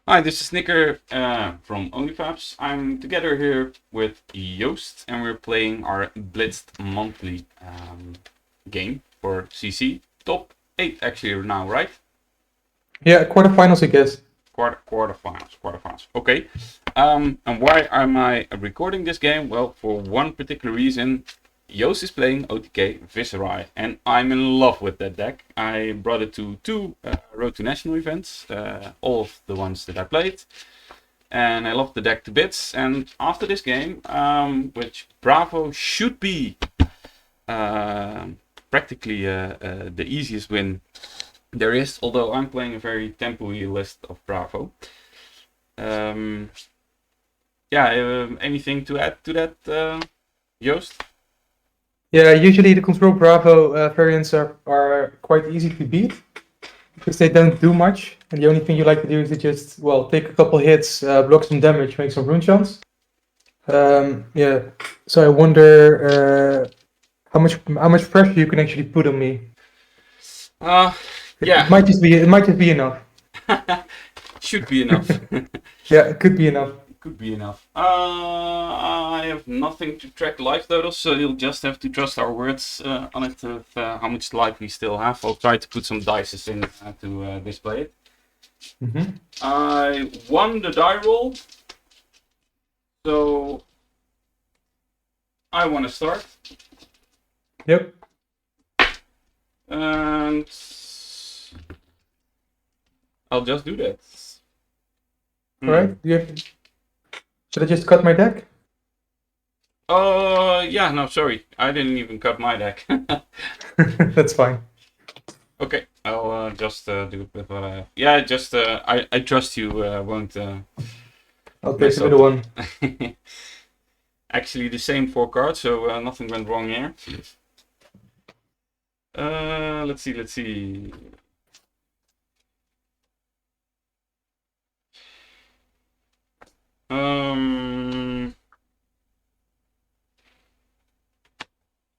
Hi, this is Nicker from OnlyFabs. I'm together here with Joost, and we're playing our Blitzed monthly game for CC. Top 8 actually now, right? Yeah, quarterfinals, I guess. Quarterfinals. Okay. And why am I recording this game? Well, for one particular reason. Joost is playing OTK Viserai, and I'm in love with that deck. I brought it to two Road to National events, all of the ones that I played, and I love the deck to bits. And after this game, which Bravo should be uh, practically the easiest win there is, although I'm playing a very tempo-y list of Bravo. Anything to add to that, Joost? Yeah, usually the Control Bravo variants are quite easy to beat because they don't do much, and the only thing you like to do is to just, well, take a couple hits, block some damage, make some rune chance. Yeah, so I wonder how much pressure you can actually put on me. It Yeah, might just be enough. should be enough. Yeah, it could be enough. Could be enough. I have nothing to track life totals, so you'll just have to trust our words on it of how much life we still have. I'll try to put some dices in to display it. Mm-hmm. I won the die roll, so I want to start. Yep. And I'll just do that. All right. Should I just cut my deck? Yeah, no, sorry. I didn't even cut my deck. That's fine. Okay, I'll just do it with what I have. Yeah, just I trust you won't I'll take mess the middle one. up. Actually, the same 4 cards, so nothing went wrong here. Let's see.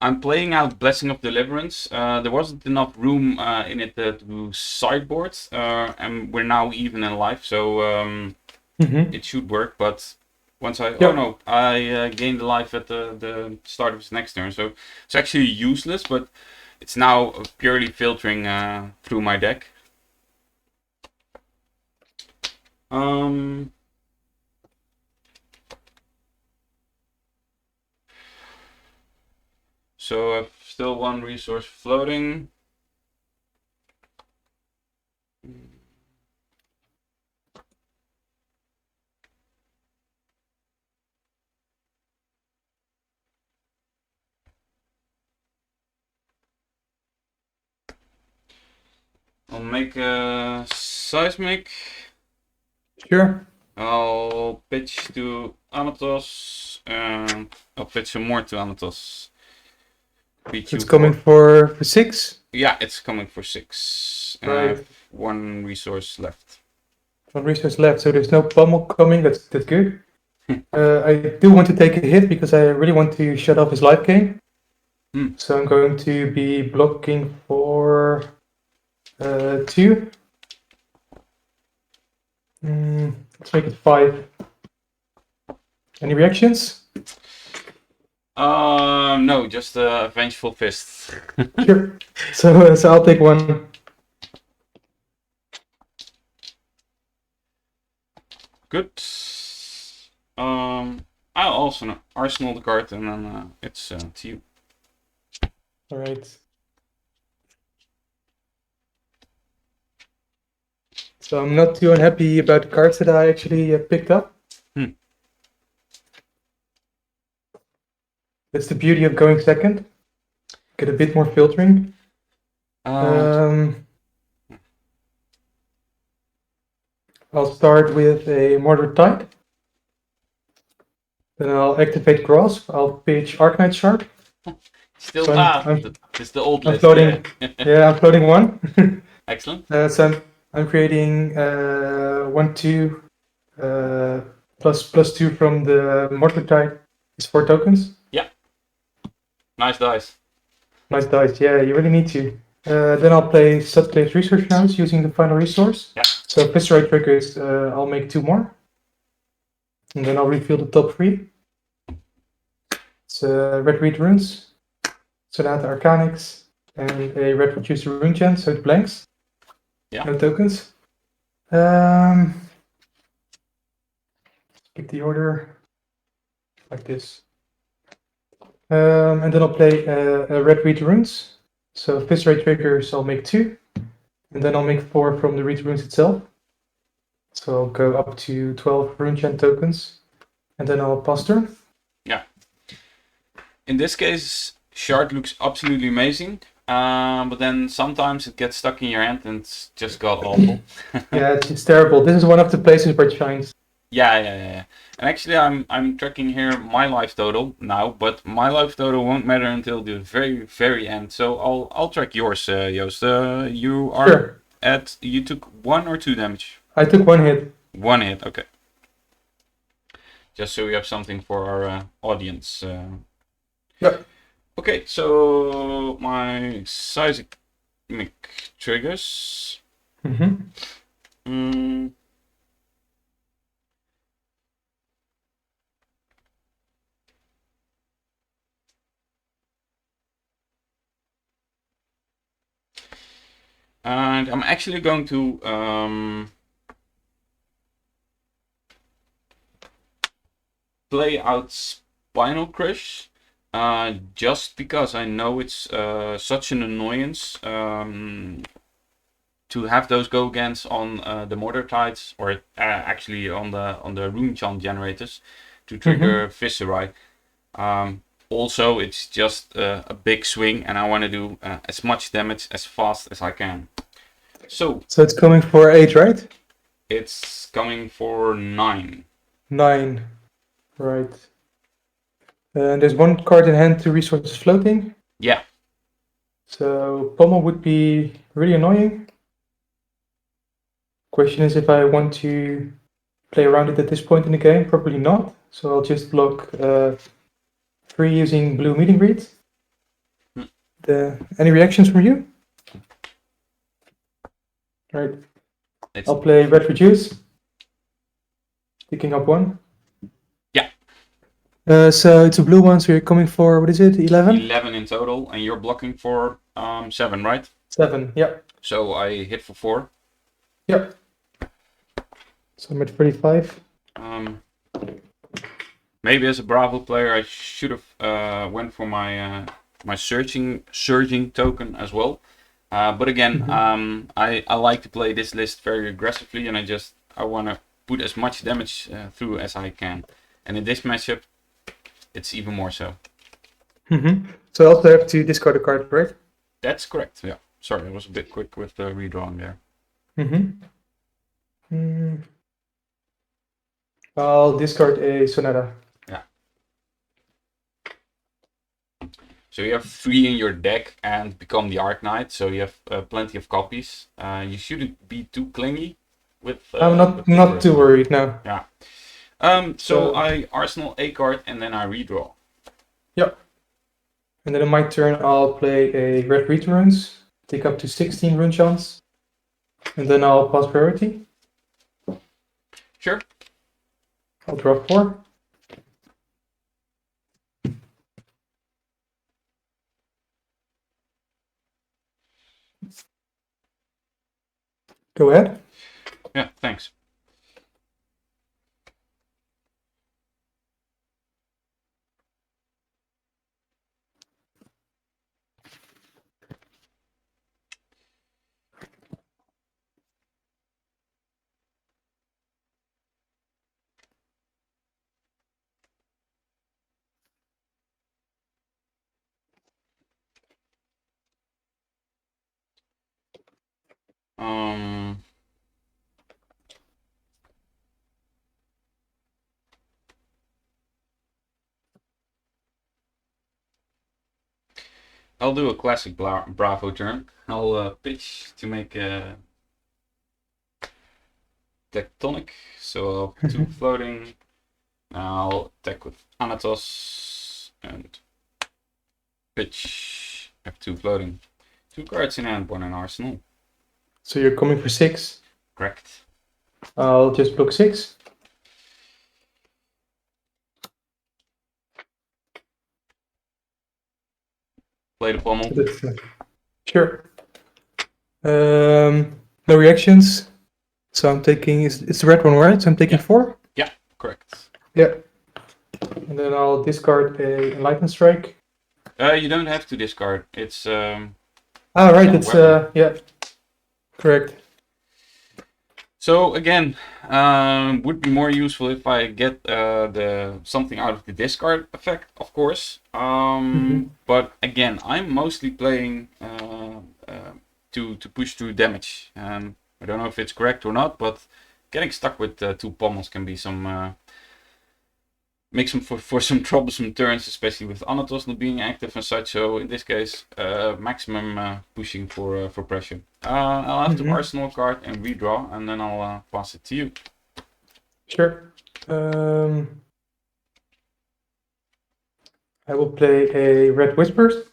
I'm playing out Blessing of Deliverance. There wasn't enough room in it to sideboard, and we're now even in life, so Mm-hmm. it should work. But once I Yep. I gained life at the start of his next turn, so it's actually useless. But it's now purely filtering through my deck. Um, so I've still one resource floating. I'll make a seismic. Sure. I'll pitch to Anatos, and I'll pitch some more to Anatos. Beat you It's coming for 6. Yeah, it's coming for 6. And I Right. have one resource left. One resource left, so there's no pummel coming. That's good. I do want to take a hit because I really want to shut off his life gain. So I'm going to be blocking for 2. Let's make it 5. Any reactions? No, just a vengeful fist. Sure. So I'll take 1. Good. I'll also arsenal the card, and then it's to you. All right. So I'm not too unhappy about the cards that I actually picked up. That's the beauty of going second. Get a bit more filtering. I'll start with a Mordred Tide. Then I'll activate Grasp. I'll pitch Arknight Shark. Still, So it's the old I'm list. floating. Yeah, I'm floating 1. Excellent. So I'm creating 1/2 plus 2 from the Mordred Tide. It's 4 tokens. Yeah. Nice dice. Nice dice. Yeah, you really need to. Then I'll play Subclave Research Notes using the final resource. Yeah. So viserai triggers, I'll make 2 more. And then I'll reveal the top 3. It's Red Read Runes, Sonata Arcanics, and a Red Reduce Rune Chant, so it blanks. Yeah. No tokens. Keep the order like this. And then I'll play a Red Read Runes. So viserai triggers, I'll make 2. And then I'll make 4 from the Read Runes itself. So I'll go up to 12 Rune Chant tokens. And then I'll pass turn. Yeah. In this case, shard looks absolutely amazing. But then sometimes it gets stuck in your hand and it's just god awful. Yeah, it's terrible. This is one of the places where it shines. Yeah. And actually, I'm tracking here my life total now, but my life total won't matter until the very end. So I'll track yours, Joost. You are Sure. you took 1 or 2 damage. I took 1 hit. 1 hit, okay. Just so we have something for our audience. Yep. Okay, so my seismic triggers. Mm-hmm. And I'm actually going to play out Spinal Crush, just because I know it's such an annoyance to have those go against on the Mortar Tides, or actually on the Rune Chant generators to trigger Viserai. Also, it's just a big swing, and I want to do as much damage as fast as I can. So it's coming for 8, right? It's coming for 9. 9. Right. And there's 1 card in hand, 2 resources floating. Yeah. So Pommel would be really annoying. Question is if I want to play around it at this point in the game. Probably not. So I'll just block 3 using blue meeting read. Any reactions from you? Right. I'll play Red Reduce. Picking up 1. Yeah. So it's a blue one, so you're coming for, what is it, 11? 11 in total, and you're blocking for 7, right? 7, yep. So I hit for 4. Yep. So I'm at 35. Maybe as a Bravo player, I should have went for my my surging token as well. But again, I like to play this list very aggressively, and I want to put as much damage through as I can. And in this matchup, it's even more so. So I also have to discard a card, right? That's correct. Yeah. Sorry, I was a bit quick with the redrawing there. I'll discard a Sonata. Yeah. So you have 3 in your deck and become the Arc Knight, so you have plenty of copies. You shouldn't be too clingy with. I'm not too worried now. Yeah. So I arsenal a card and then I redraw. Yep. And then on my turn, I'll play a Red Read Runes, take up to 16 rune chance, and then I'll pass priority. Sure. I'll draw 4. Go ahead. Yeah, thanks. I'll do a classic Bravo turn. I'll pitch to make a tectonic, so I'll have 2 floating. I'll attack with Anatos and pitch. I have 2 floating. 2 cards in hand, 1 in arsenal. So you're coming for 6. Correct. I'll just block 6. Play the pommel. Sure. No reactions. So I'm taking, it's the red one, right? So I'm taking 4? Yeah, correct. Yeah. And then I'll discard a Enlightened Strike. You don't have to discard. It's Right, it's yeah. Correct. So again, would be more useful if I get the something out of the discard effect, of course. But again, I'm mostly playing to push through damage. I don't know if it's correct or not, but getting stuck with 2 pommels can be some make some for some troublesome turns, especially with Anatos not being active and such. So in this case, maximum pushing for pressure. I'll have to arsenal card and redraw, and then I'll pass it to you. Sure. I will play a red whispers.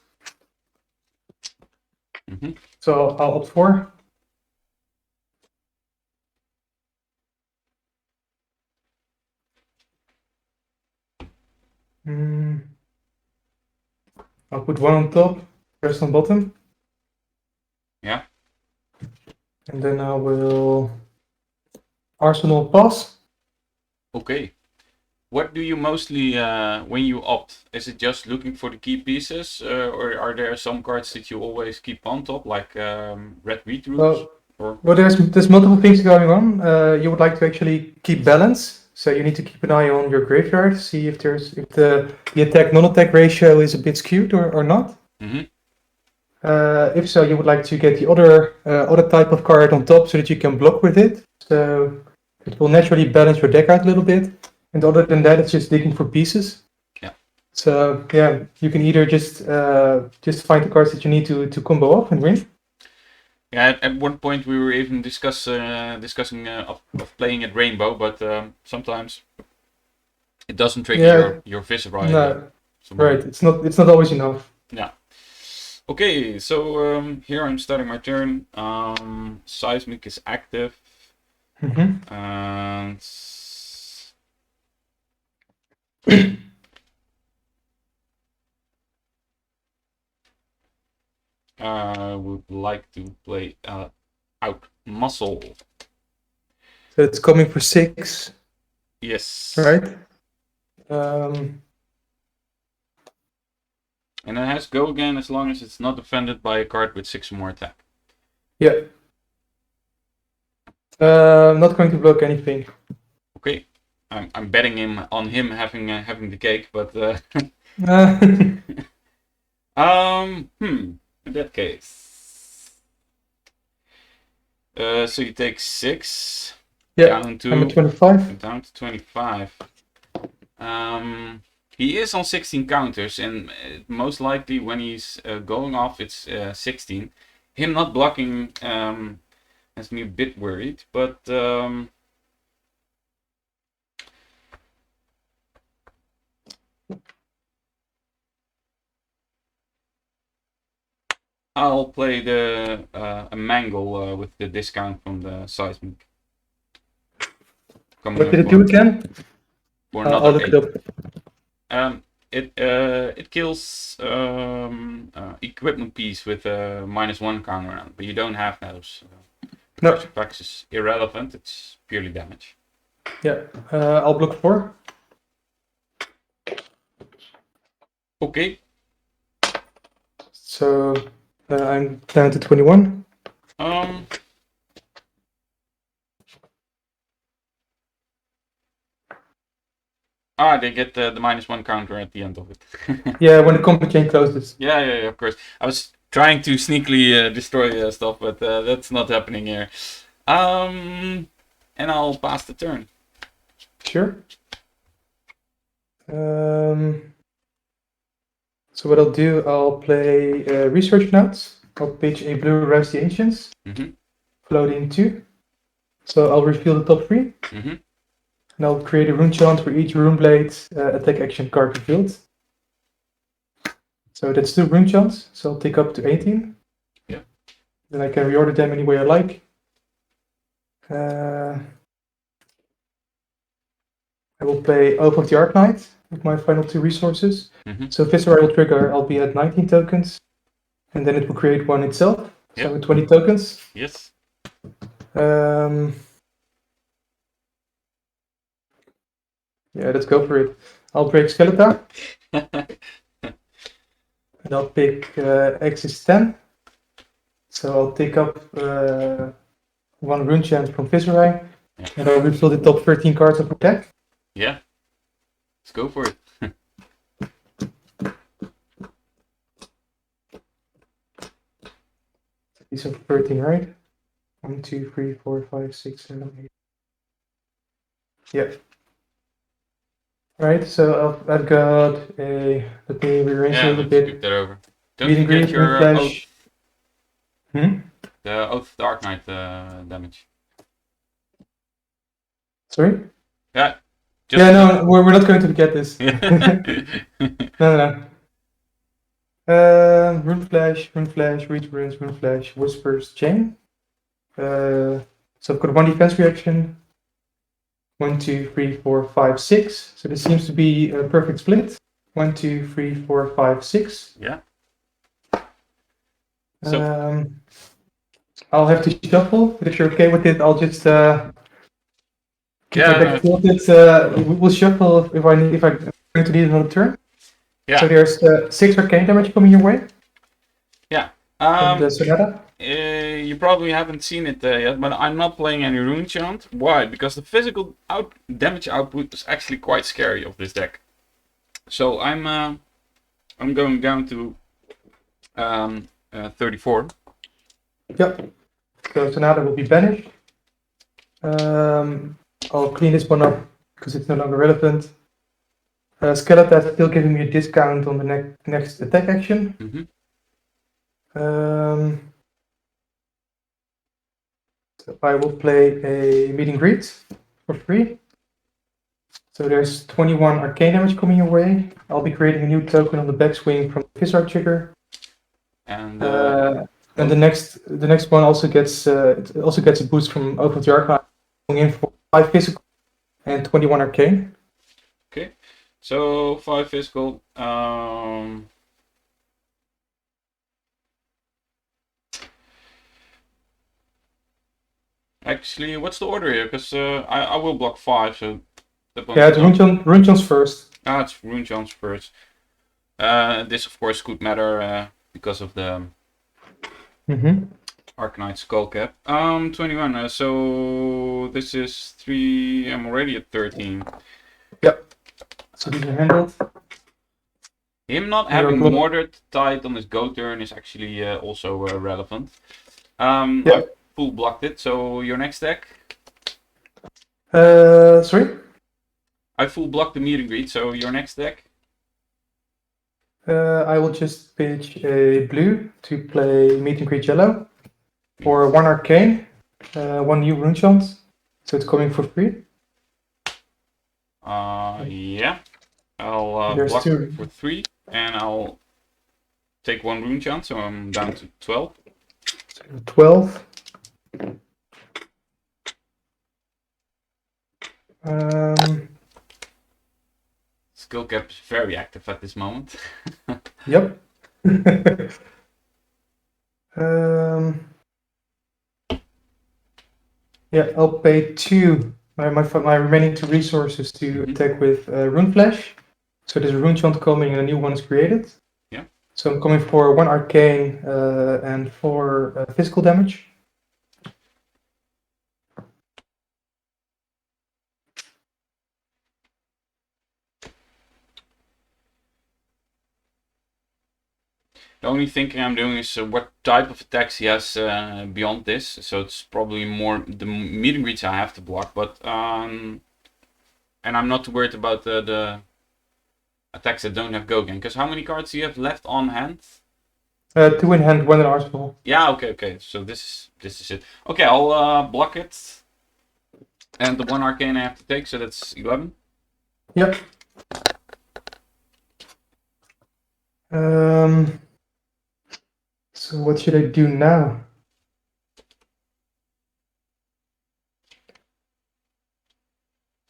So I'll opt for. I'll put 1 on top, rest on bottom. Yeah. And then I will arsenal pass. Okay. What do you mostly, when you opt, is it just looking for the key pieces, or are there some cards that you always keep on top, like red beetroots? Well, there's multiple things going on. You would like to actually keep balance, so you need to keep an eye on your graveyard, see if the attack non-attack ratio is a bit skewed or not. If so, you would like to get the other type of card on top so that you can block with it. So it will naturally balance your deck out a little bit. And other than that, it's just digging for pieces. Yeah. So yeah, you can either just find the cards that you need to combo off and win. Yeah, at one point we were even discussing of playing at Rainbow, but sometimes it doesn't trigger your viserai. No, right. It's not always enough. Yeah. Okay, so here I'm starting my turn. Seismic is active. And I would like to play out muscle. So it's coming for 6. Yes. Right. And it has go again as long as it's not defended by a card with 6 or more attack. Yeah. I'm not going to block anything. Okay. I'm betting on him having the cake, but in that case. So you take 6. Yeah. Down to I'm at 25. Down to 25. He is on 16 counters, and most likely when he's going off, it's 16. Him not blocking has me a bit worried, but I'll play a mangle with the discount from the seismic. What did it do again? For another I'll look 8. it up. It kills equipment piece with a -1 counter on, but you don't have those. No. Pressure is irrelevant. It's purely damage. Yeah. I'll block 4. Okay. So I'm down to 21. They get the -1 counter at the end of it. Yeah, when the combat chain closes. Yeah, of course. I was trying to sneakily destroy stuff, but that's not happening here. And I'll pass the turn. Sure. So what I'll do, I'll play Research Notes. I'll pitch a blue Rouse the Ancients. Floating 2. So I'll reveal the top 3. And I'll create a rune chant for each rune blade attack action card revealed. So that's 2 rune chants, so I'll take up to 18. Yes. Then I can reorder them any way I like. I will play Oath of the Arknight with my final 2 resources. So Viserai will trigger, I'll be at 19 tokens, and then it will create one itself. So with 20 tokens. Yes. Yeah, let's go for it. I'll break Skeleton. And I'll pick Axis 10. So I'll take up 1 rune chant from Viserai. Yeah. And I'll refill the top 13 cards of the deck. Yeah. Let's go for it. These are 13, right? 1, 2, 3, 4, 5, 6, 7, 8. Yeah. Right, so I've got a. Let me rearrange a little bit. Skip that over. Don't Meet and forget greet, your Flash. the Oath of Dark Knight damage. Sorry? Yeah. Yeah, no, we're not going to forget this. No. Rune Flash, Reach Runes, Rune Flash, Whispers, Chain. So I've got 1 defense reaction. 1, 2, 3, 4, 5, 6. So this seems to be a perfect split. 1, 2, 3, 4, 5, 6. Yeah. I'll have to shuffle, but if you're okay with it, I'll just keep my deck tilted. We'll shuffle if I'm going to need another turn. Yeah. So there's 6 arcane damage coming your way. Yeah. From the Sonata. You probably haven't seen it yet, but I'm not playing any rune chant. Why? Because the physical damage output is actually quite scary of this deck. So I'm going down to 34. Yep. So Sonata will be banished. I'll clean this one up because it's no longer relevant. Skeleton is still giving me a discount on the next attack action. So I will play a meet and greet for free. So there's 21 arcane damage coming your way. I'll be creating a new token on the backswing from the Viserai trigger. And the next one also gets a boost from Oath of the Arknight, going in for 5 physical and 21 arcane. Okay, so 5 physical. Actually, what's the order here? Because I will block 5, so... Yeah, it's rune chants first. Ah, it's rune chants first. This, of course, could matter because of the Arcanite Skull Cap. 21, so this is 3, I'm already at 13. Yep. So these are handled. Him not having Mortar tied on his go turn is actually also relevant. I full blocked it, so your next deck? Sorry? I full blocked the meet and greet, so your next deck? I will just pitch a blue to play meet and greet yellow for 1 arcane, 1 new rune chant, so it's coming for free. Yeah. I'll block it for 3, and I'll take 1 rune chant, so I'm down to 12. 12. Skill cap is very active at this moment. Yep. Yeah, I'll pay 2 my remaining 2 resources to attack with Rune Flash. So there's a rune chant coming and a new one is created. Yeah. So I'm coming for 1 arcane and 4 physical damage. The only thinking I'm doing is what type of attacks he has beyond this. So it's probably more the meet and greets I have to block, but and I'm not too worried about the attacks that don't have Gogan. Because how many cards do you have left on hand? 2 in hand, 1 in arsenal. Yeah, okay. So this is it. Okay, I'll block it. And the 1 arcane I have to take, so that's 11. Yep. So what should I do now?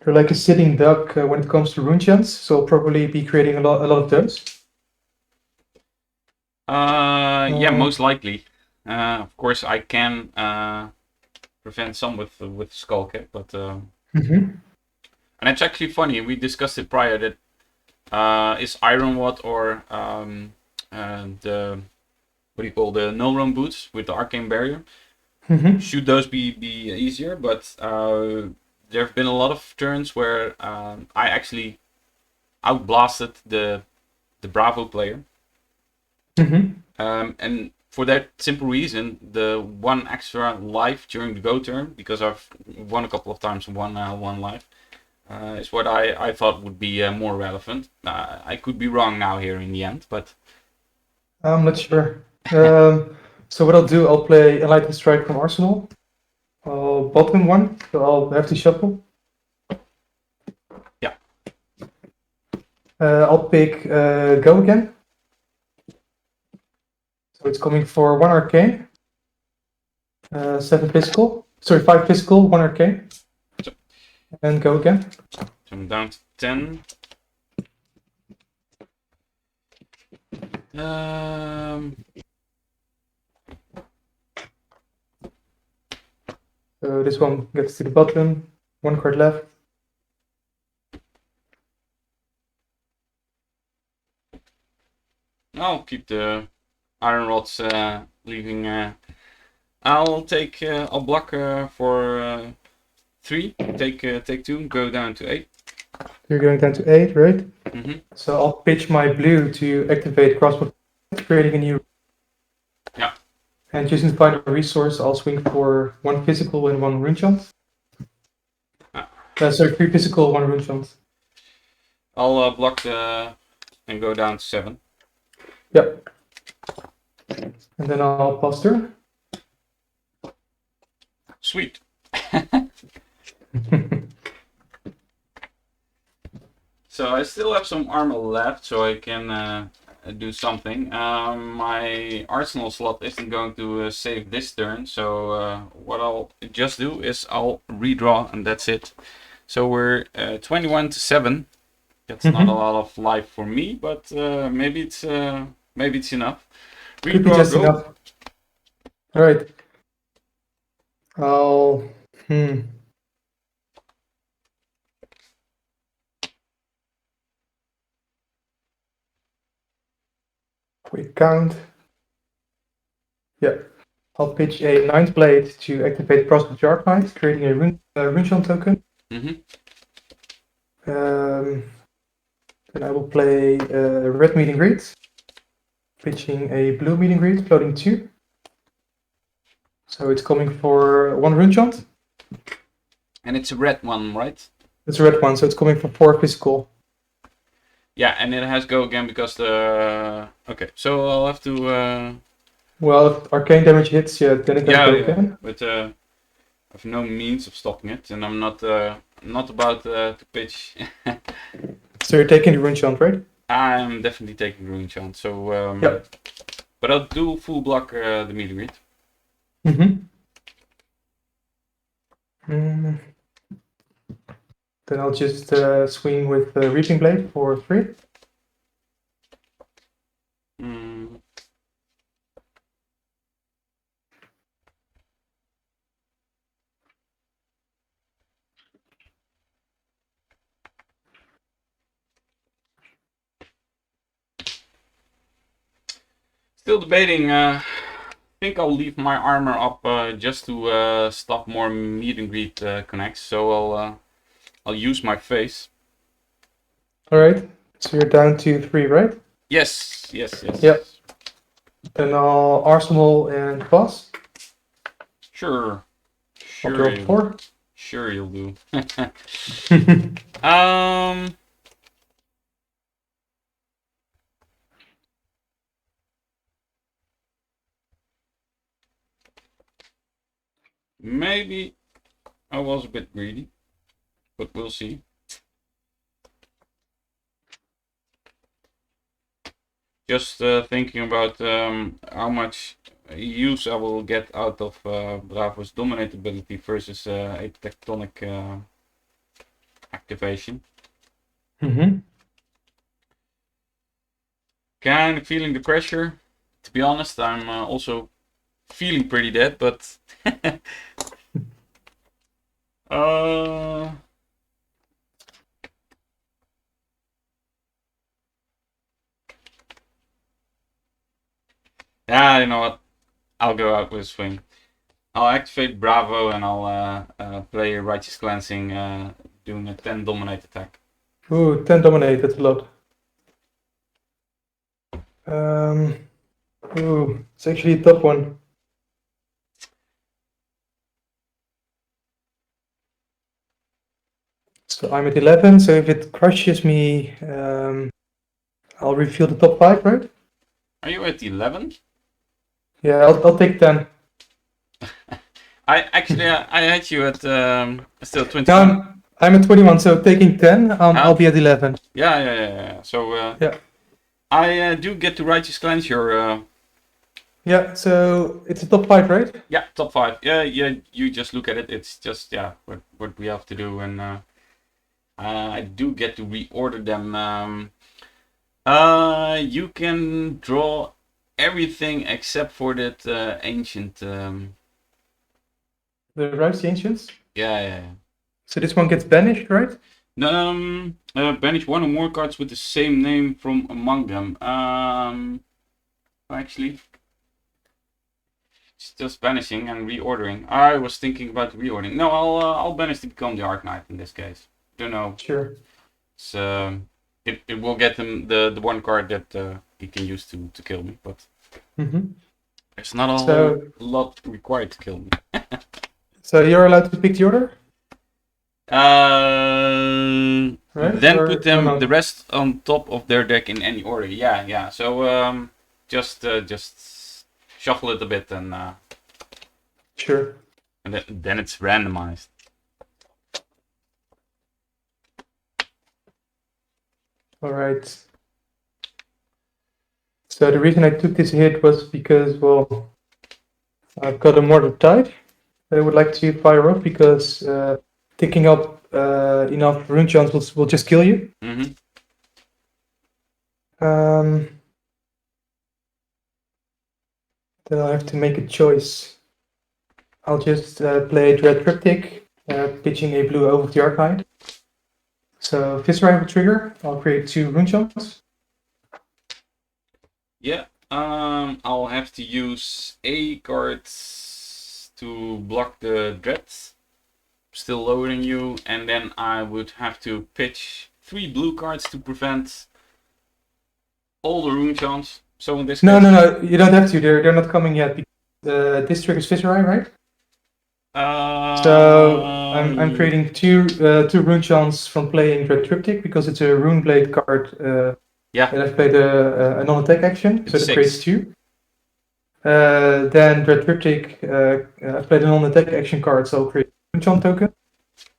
You're like a sitting duck when it comes to rune chants, so I'll probably be creating a lot of those. Yeah, most likely. Of course, I can prevent some with Skullcap, but Mm-hmm. and it's actually funny. We discussed it prior that is Iron Rod or the what do you call the null run boots with the arcane barrier. Mm-hmm. Should those be easier? But there have been a lot of turns where I actually outblasted the Bravo player. Mm-hmm. And for that simple reason, the one extra life during the go turn, because I've won a couple of times one life, is what I thought would be more relevant. I could be wrong now here in the end, but I'm not sure. So what I'll do, I'll play Enlightened Strike from Arsenal. I'll bottom one, so I'll have to shuffle. Yeah. I'll pick Go again. So it's coming for 1 arcane, 7 physical, sorry, 5 physical, 1 arcane, and go again. So I'm down to 10. So this one gets to the bottom, 1 card left. I'll keep the Iron Rods leaving. I'll block for 3, take 2, go down to 8. You're going down to 8, right? Mm-hmm. So I'll pitch my blue to activate crossbow, creating a new. Yeah. And using the final resource, I'll swing for 1 physical and 1 rune chant. Sorry, 3 physical, 1 rune chant. I'll block and go down to 7. Yep. And then I'll pass turn. Sweet. So I still have some armor left, so I can do something. My arsenal slot isn't going to save this turn, so what I'll just do is I'll redraw, and that's it. So we're 21 to 7. That's not a lot of life for me, but maybe it's enough. Could be just enough. All right. I'll. Quick count. Yeah. I'll pitch a 9th blade to activate Prosperous Dark Knight, creating a rune chant token. Mm-hmm. Then I will play a red meeting greet, pitching a blue meeting greet, floating 2. So it's coming for 1 rune chant. And it's a red one, right? It's a red one, so it's coming for 4 physical. Yeah, and it has go again because the... Okay, so I'll have to... Well, if arcane damage hits, yeah, then it can go again. But I have no means of stopping it, and I'm not about to pitch. So you're taking the rune chant, right? I'm definitely taking rune chant. So Yep. But I'll do full block the meter grid. Then I'll just swing with Reaping Blade for 3. Still debating. I think I'll leave my armor up just to stop more meet and greet connects. So I'll use my face. All right. So you're down to 3, right? Yes. Yep. Then I'll Arsenal and pass. Sure. I'll draw 4. Sure, you'll do. Maybe I was a bit greedy, but we'll see. Just thinking about how much use I will get out of Bravo's dominate ability versus a tectonic activation. Mm-hmm. Kind of feeling the pressure. To be honest, I'm also feeling pretty dead, but yeah, you know what? I'll go out with a swing. I'll activate Bravo and I'll play Righteous Cleansing, doing a 10 dominate attack. Ooh, 10 dominate, that's a lot. Ooh, it's actually a tough one. So I'm at 11, so if it crushes me, I'll reveal the top 5, right? Are you at 11? Yeah, I'll take 10. I had you at still 21. No, I'm at 21, so taking 10, I'll be at 11. Yeah. So Yeah. I do get to Righteous Cleanse your. Yeah, so it's a top 5, right? Yeah, top 5. Yeah. You just look at it. It's just what we have to do, and I do get to reorder them. You can draw everything except for that ancient. The Rouse the Ancients? Yeah. So this one gets banished, right? Banish one or more cards with the same name from among them. Actually, it's just banishing and reordering. I was thinking about reordering. No, I'll banish to become the Arc Knight in this case. Don't know. Sure. It's it will get him the one card that he can use to kill me, but there's not a whole lot required to kill me. So you're allowed to pick the order? Right? Then put them the rest on top of their deck in any order. Yeah. So just shuffle it a bit and sure. And then it's randomized. All right. So the reason I took this hit was because, well, I've got a Mortar Tide that I would like to fire off because picking up enough rune chance will just kill you. Mm-hmm. Then I'll have to make a choice. I'll just play Dread Triptych, pitching a blue over the Arc Knight. So viserai will trigger. I'll create 2 rune chants. Yeah. I'll have to use A cards to block the dreads. Still lowering you, and then I would have to pitch 3 blue cards to prevent all the rune chants. So in this case, no, you don't have to. They're not coming yet. Because, this triggers viserai, right? So I'm creating 2 rune chants from playing Dread Triptych because it's a rune blade card. And I've played a non-attack action, so that creates 2. Then Dread Triptych, I've played a non-attack action card, so I'll create a rune chant token.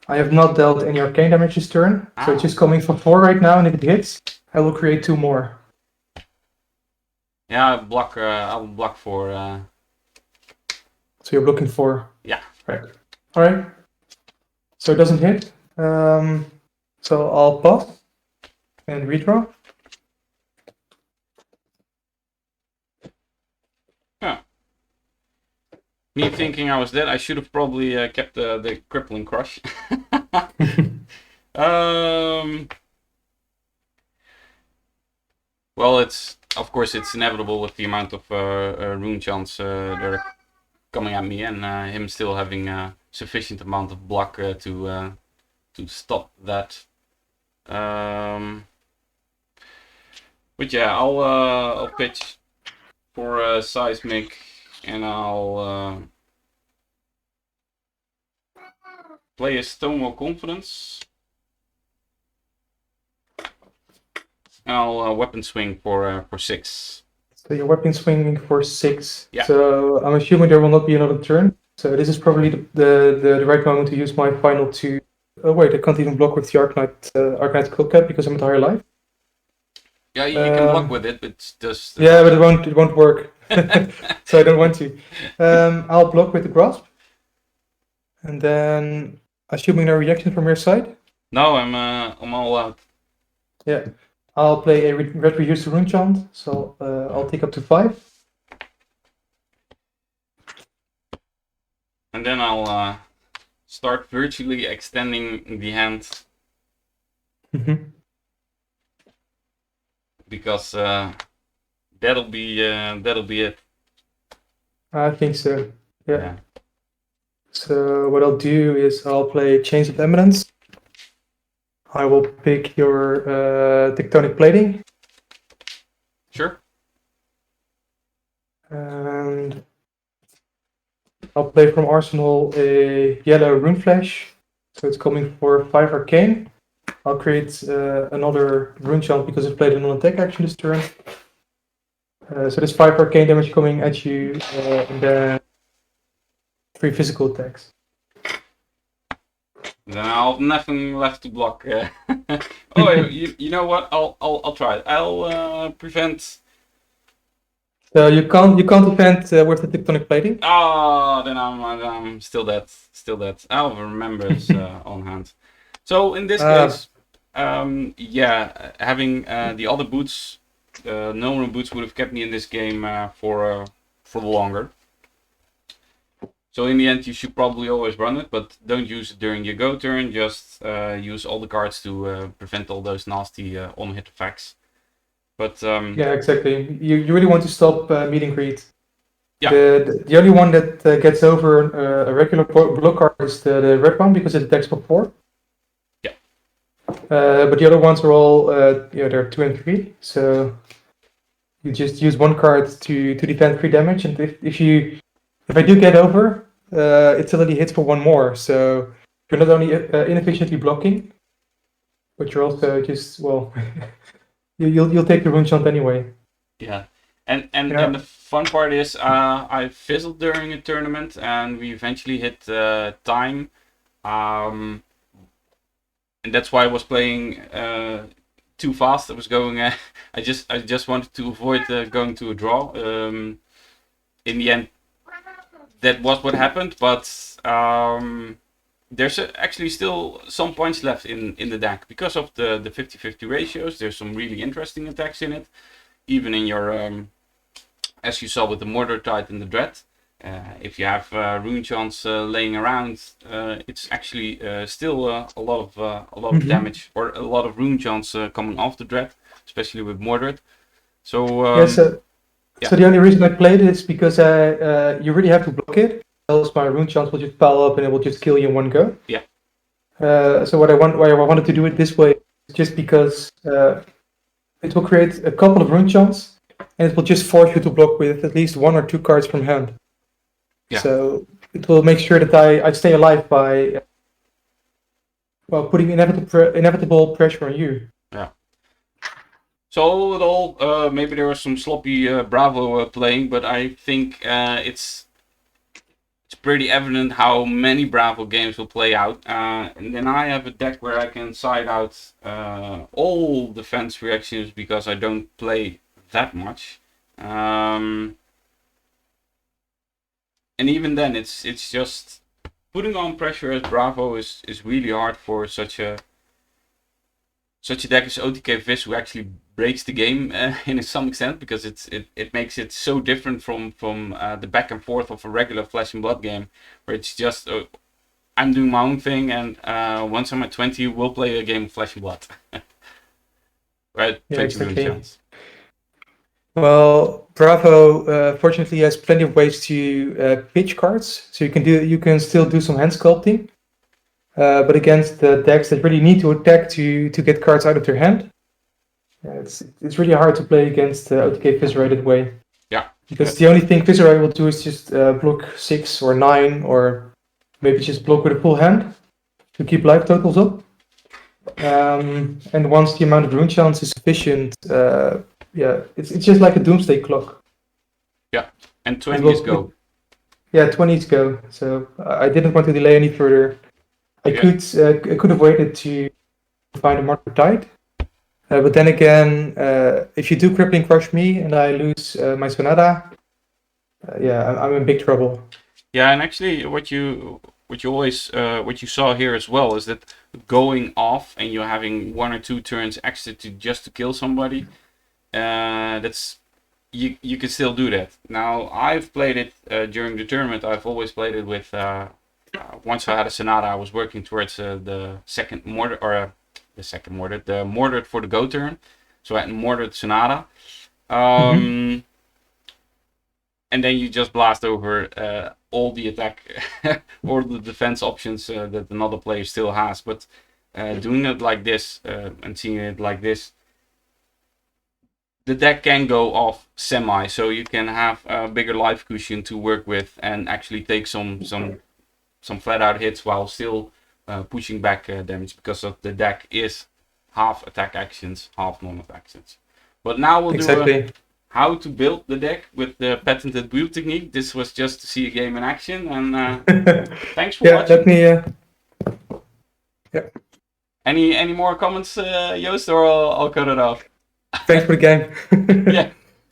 I have not dealt any arcane damage this turn, so it's just coming for 4 right now, and if it hits, I will create 2 more. Yeah, I will block for. So you're blocking 4. Yeah. Right. All right. So it doesn't hit. So I'll pass and redraw. Yeah. Me thinking I was dead, I should have probably kept the crippling crush. Well, of course it's inevitable with the amount of rune chants that are coming at me, and him still having a sufficient amount of block to stop that. But yeah, I'll pitch for Seismic, and I'll play a Stonewall Confidence. And I'll weapon swing for 6. So you're weapon swinging for 6. Yeah. So I'm assuming there will not be another turn. So this is probably the right moment to use my final 2. Oh wait, I can't even block with the Arc Knight Cold Cap because I'm at higher life. Yeah, you can block with it, but it's just. Yeah, but it won't work. So I don't want to. I'll block with the Grasp. And then, assuming no reaction from your side, No, I'm all out. Yeah. I'll play a red reduced rune chant, so I'll take up to 5. And then I'll start virtually extending the hand because that'll be it. I think so. Yeah. Yeah. So what I'll do is I'll play Chains of Eminence. I will pick your Tectonic Plating. Sure. And I'll play from Arsenal a yellow Rune Flash. So it's coming for 5 Arcane. I'll create another Rune Chant because it played a non-attack action this turn. So there's 5 Arcane damage coming at you, and then 3 physical attacks. Then I'll have nothing left to block. Oh, you know what? I'll try it. I'll prevent. So you can't defend with the Tectonic Plating. Ah, then I'm still dead. Still dead. I'll remember it's on hand. So in this case, yeah, having the other boots, no rune boots would have kept me in this game for longer. So in the end, you should probably always run it, but don't use it during your go turn. Just use all the cards to prevent all those nasty on-hit effects. But yeah, exactly. You really want to stop meet and greet. Yeah. The only one that gets over a regular block card is the red one because it attacks for 4. Yeah. But the other ones are all they're 2 and 3. So you just use one card to defend 3 damage, and if I do get over, it already hits for 1 more. So you're not only inefficiently blocking, but you're also just you'll take the rune chant anyway. Yeah. And the fun part is I fizzled during a tournament and we eventually hit time. And that's why I was playing too fast. I was going I just wanted to avoid going to a draw. In the end that was what happened, but there's actually still some points left in the deck because of the 50-50 ratios. There's some really interesting attacks in it, even in your as you saw with the Murder Tide and the Dread. If you have rune chants laying around, it's actually still a lot of damage, or a lot of rune chants coming off the Dread, especially with Mordred. So so the only reason I played it is because you really have to block it, else my rune chants will just pile up and it will just kill you in one go. Yeah. So why I wanted to do it this way is just because it will create a couple of rune chants, and it will just force you to block with at least 1 or 2 cards from hand. Yeah. So it will make sure that I stay alive by putting inevitable pressure on you. Yeah. So all in all, maybe there was some sloppy Bravo playing, but I think it's pretty evident how many Bravo games will play out. And then I have a deck where I can side out all defense reactions because I don't play that much. And even then, it's just putting on pressure as Bravo is really hard for such a deck as OTK Vis, who actually breaks the game in some extent, because it makes it so different from the back and forth of a regular Flesh and Blood game, where it's just I'm doing my own thing, and once I'm at 20, we'll play a game of Flesh and Blood. Right? Yeah, 20 exactly. chance. Well, Bravo fortunately has plenty of ways to pitch cards, so you can still do some hand sculpting. But against the decks that really need to attack to get cards out of their hand, it's really hard to play against OTK Viserai that way. Yeah. Because the only thing Viserai will do is just block 6 or 9, or maybe just block with a full hand to keep life totals up. And once the amount of rune chance is sufficient, it's just like a doomsday clock. Yeah, and 20s go. Yeah, 20s go. So I didn't want to delay any further. I could have waited to find a Murder Tide. But then again, if you do Crippling Crush me and I lose my Sonata, I'm in big trouble. Yeah, and actually what you what you always what you saw here as well is that going off and you're having 1 or 2 turns extra to kill somebody. That's you can still do that. Now I've played it during the tournament. I've always played it with. Once I had a Sonata, I was working towards the second mortar or the mortar for the go turn. So I had mortared Sonata. And then you just blast over all the attack or the defense options that another player still has. But doing it like this and seeing it like this, the deck can go off semi, so you can have a bigger life cushion to work with and actually take some flat out hits while still pushing back damage, because of the deck is half attack actions, half non-attack actions. But now we'll do how to build the deck with the patented build technique. This was just to see a game in action, and thanks for watching. Let me. Any more comments, Joost, or I'll cut it off? Thanks for the game. Yeah.